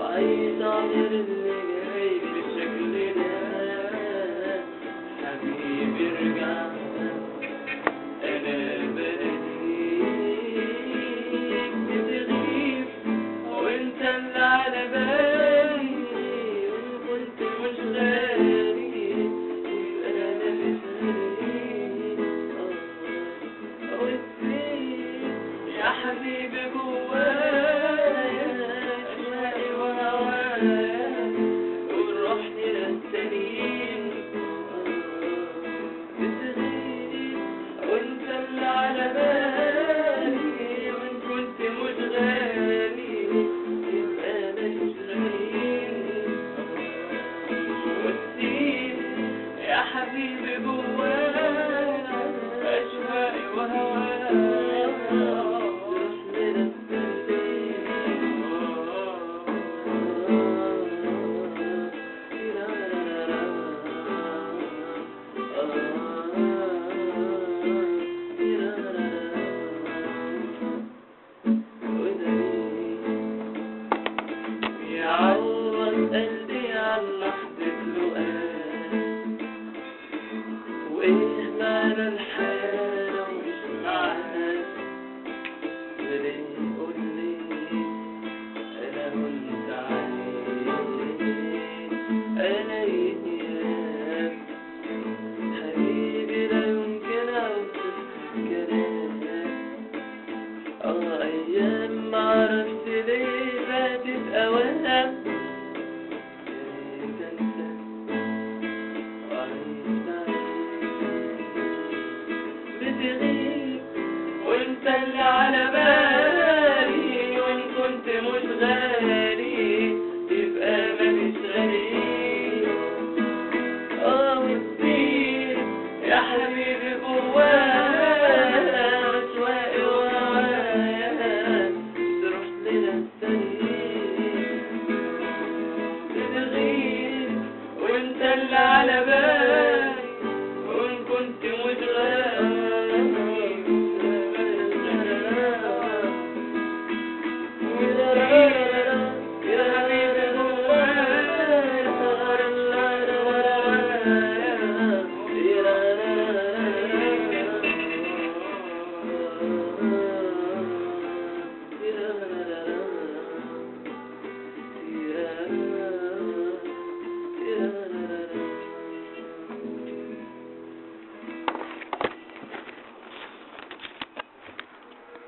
عايز اعمل اللي جاي بالشكل ده حبيبي ارجع انا بناديك بتغيب وانت اللي على بالي وان كنت مش غالي يبقى انا مش غالي وتسيب يا حبيبي جوايا اشواقي وهوايا والروح للسنين بتغيب وانت اللي على بالي وان كنت مش غالي يبقى انا مش غالي وتسيب يا حبيبي جوايا اشواقي وهوايا يعوض قلبي عن لحظة لقاء وإيه معنى الحياة لو مش معاك وليه قولي أنا كنت عليك أنا إياك حبيبي لا يمكن أوصف كلامك أيام معرفت ليه فاتت أوقات بتغيب وانت اللي على بالي وان كنت مش غالي يبقى مفيش غالي وتسيب يا حبيبي جوايا اشواقي وهوايا تروح للسنين بتغيب وانت اللي على بالي وان كنت مش غالي